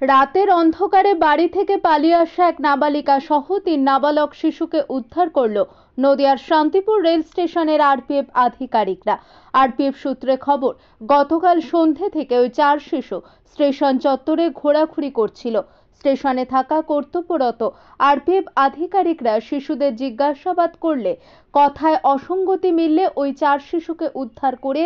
রাতের অন্ধকারে বাড়ি থেকে পালিয়ে আসা এক নাবালিকা সহ 3 নাবালক শিশুকে উদ্ধার করল নদিয়ার শান্তিপুর রেল স্টেশনের আরপিএফ আধিকারিকরা। আরপিএফ সূত্রে খবর, গতকাল সন্ধে থেকে ওই 4 শিশু স্টেশন চত্বরে ঘোরাঘুরি করছিল। স্টেশনে থাকা কর্তব্যরত আরপিএফ আধিকারিকরা শিশুদের জিজ্ঞাসাবাদ করলে কথায় অসঙ্গতি মিললে ওই 4 শিশুকে উদ্ধার করে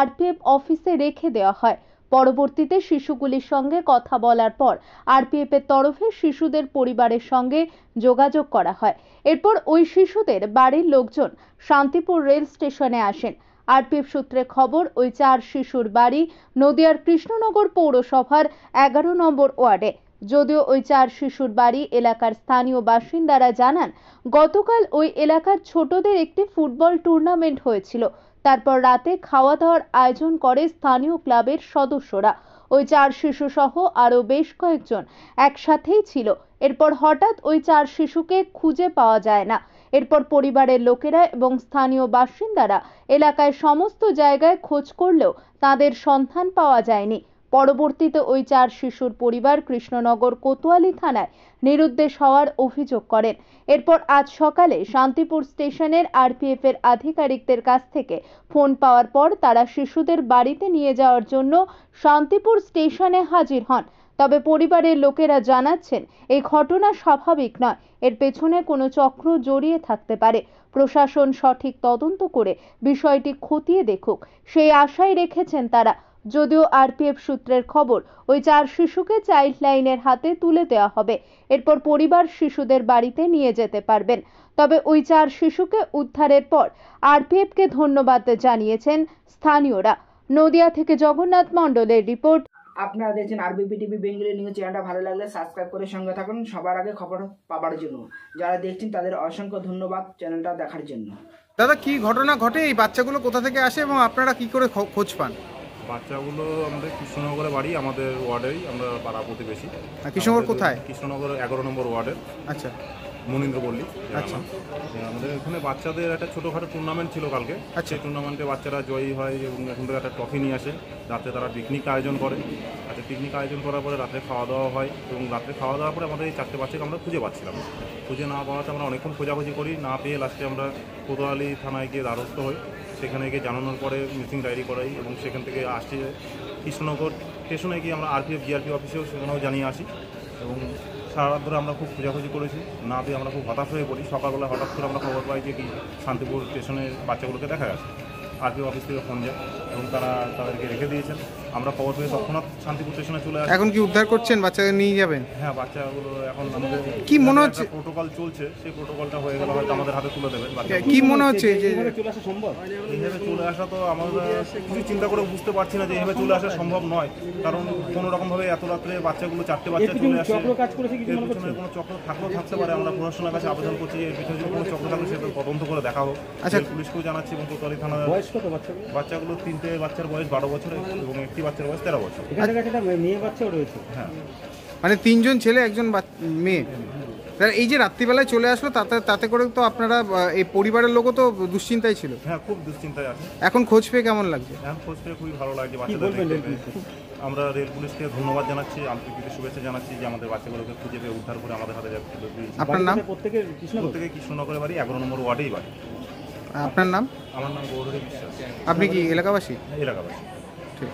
আরপিএফ অফিসে রেখে দেওয়া হয়। পরবর্তীতে শিশুগুলির সঙ্গে কথা বলার পর আরপিএফ এর তরফে শিশুদের পরিবারের সঙ্গে যোগাযোগ করা হয়। এরপর ওই শিশুদের বাড়ির লোকজন শান্তিপুর রেল স্টেশনে আসেন। আরপিএফ সূত্রে খবর, ওই 4 শিশুর বাড়ি নদিয়ার কৃষ্ণনগর পৌরসভার 11 নম্বর ওয়ার্ডে। যদিও ওই 4 শিশুর বাড়ি এলাকার স্থানীয় বাসিন্দারা জানান, গতকাল ওই এলাকার ছোটদের একটি ফুটবল টুর্নামেন্ট হয়েছিল। তারপর রাতে খাওয়া দাওয়ার আয়োজন করে স্থানীয় ক্লাবের সদস্যরা। ওই 4 শিশু সহ আরো বেশ কয়েকজন একসাথেই ছিল। এরপর হঠাৎ ওই 4 শিশুকে খুঁজে পাওয়া যায় না। এরপর পরিবারের লোকেরা এবং স্থানীয় বাসিন্দারা এলাকায় সমস্ত জায়গায় খোঁজ করলেও তাদের সন্ধান পাওয়া যায়নি। পরবর্তীতে ওই 4 শিশুর পরিবার কৃষ্ণনগর কোতোয়ালি থানায় নিরুদ্দেশ হওয়ার অভিযোগ করেন। এরপর আজ সকালে শান্তিপুর স্টেশনের আরপিএফ এর আধিকারিকদের কাছ থেকে ফোন পাওয়ার পর তারা শিশুদের বাড়িতে নিয়ে যাওয়ার জন্য শান্তিপুর স্টেশনে হাজির হন। তবে পরিবারের লোকেরা জানাচ্ছেন, এই ঘটনা স্বাভাবিক নয়, এর পেছনে কোনো চক্র জড়িয়ে থাকতে পারে। প্রশাসন সঠিক তদন্ত করে বিষয়টি খতিয়ে দেখুক, সেই আশাই রেখেছেন তারা। যদিও আরপিএফ সূত্রের খবর, ওই 4 শিশুকে চাইল্ড লাইনের হাতে তুলে দেওয়া হবে। এরপর পরিবার শিশুদের বাড়িতে নিয়ে যেতে পারবেন। তবে ওই 4 শিশুকে উদ্ধারের পর আরপিএফকে ধন্যবাদ জানিয়েছেন স্থানীয়রা। নদিয়া থেকে জগন্নাথ মণ্ডলের রিপোর্ট। আপনারা দেখছেন আরবিপি টিভি বেঙ্গলি নিউজ চ্যানেলটা। ভালো লাগলে সাবস্ক্রাইব করে সঙ্গে থাকুন সবার আগে খবর পাওয়ার জন্য। যারা দেখছেন তাদের অসংখ্য ধন্যবাদ চ্যানেলটা দেখার জন্য। দাদা, কি ঘটনা ঘটে? এই বাচ্চাগুলো কোথা থেকে আসে এবং আপনারা কি করে খোঁজ পান? বাচ্চাগুলো আমাদের কৃষ্ণনগরে বাড়ি, আমাদের ওয়ার্ডেই, আমরা পাড়া প্রতিবেশী। কৃষ্ণনগর কোথায়? কৃষ্ণনগর 11 নম্বর ওয়ার্ডের। আচ্ছা, মনীন্দ্রপল্লী। আচ্ছা, আমাদের এখানে বাচ্চাদের একটা ছোটোখাটো টুর্নামেন্ট ছিল কালকে। সেই টুর্নামেন্টে বাচ্চারা জয়ী হয় এবং এখন থেকে একটা ট্রফি নিয়ে আসে। রাতে তারা পিকনিক আয়োজন করে। আচ্ছা, পিকনিক আয়োজন করার পরে রাত্রে খাওয়া দাওয়া হয় এবং রাত্রে খাওয়া দাওয়ার পরে আমাদের এই 4টে বাচ্চাকে আমরা খুঁজে পাচ্ছিলাম। খুঁজে না পাওয়াতে আমরা অনেকক্ষণ খোঁজাখুঁজি করি, না পেয়ে লাস্টে আমরা কোতোয়ালি থানায় গিয়ে দ্বারস্থ হই। সেখানে গিয়ে জানানোর পরে মিসিং ডায়েরি করাই এবং সেখান থেকে আসছি কৃষ্ণনগর স্টেশনে গিয়ে আমরা আরপিএফ জিআরপি অফিসেও সেখানেও জানিয়ে আসি এবং সারা রাত ধরে আমরা খুব খোঁজাখুঁজি করেছি, না পেয়ে আমরা খুব হতাশ হয়ে পড়ি। সকালবেলা হঠাৎ করে আমরা খবর পাই যে কি শান্তিপুর স্টেশনের বাচ্চাগুলোকে দেখা গেছে। আরপিএফ অফিস থেকে ফোন যায় এবং তারা তাদেরকে রেখে দিয়েছেন। আমরা খবর পেয়ে তৎক্ষণাৎ শান্তিপুর স্টেশনে চলে আসি। এখন কি উদ্ধার করছেন? বাচ্চাদের নিয়ে যাবেন? হ্যাঁ, বাচ্চাগুলো এখন আমাদের কি মনে হচ্ছে প্রোটোকল চলছে, সেই প্রোটোকলটা হয়ে গেলে হয়তো আমাদের হাতে তুলে দেবেন। কি মনে হচ্ছে যে এইভাবে চলে আসা তো আমরা কিছু চিন্তা করে বুঝতে পারছি না যে এইভাবে চলে আসা সম্ভব নয়। কারণ কোনো রকমভাবে এত রাত্রে বাচ্চাগুলো 4টে বাচ্চা চলে আসে। এর পিছনে কোনো চক্র থাকলেও থাকতে পারে। আমরা প্রশাসনের কাছে আবেদন করছি যে এর পিছনে যদি কোনো চক্র থাকলে সেটা তদন্ত করে দেখা হোক। আচ্ছা, পুলিশকেও জানাচ্ছি এবং কোতোয়ালি থানার। বাচ্চাগুলো 3টে বাচ্চার বয়স 12 বছর এবং একটি বাচ্চার বয়স 13 বছর। মেয়ে বাচ্চাও রয়েছে। হ্যাঁ, মানে 3 জন ছেলে, 1 জন মেয়ে। এই যে রাত্রিবেলায় চলে আসলো, তাতে করে তো আপনারা এই পরিবারের লোকও তো দুশ্চিন্তায় ছিল। হ্যাঁ, খুব দুশ্চিন্তায় আছে। এখন খোঁজ পেয়ে কেমন লাগছে? এখন খোঁজ পেয়ে খুবই ভালো লাগছে। বাচ্চাদের আমরা রেল পুলিশকে ধন্যবাদ জানাচ্ছি, আন্তরিক শুভেচ্ছা জানাচ্ছি যে আমাদের বাচ্চাগুলোকে খুঁজে পেয়ে উদ্ধার করে আমাদের হাতে যাচ্ছে। আপনার নাম? প্রত্যেকে কৃষ্ণনগরের বাড়ি, 11 নম্বর ওয়ার্ডেই বাড়ি। আপনার নাম? আমার নাম গৌরী বিশ্বাস। আপনি কি এলাকাবাসী? এলাকাবাসী। ঠিক।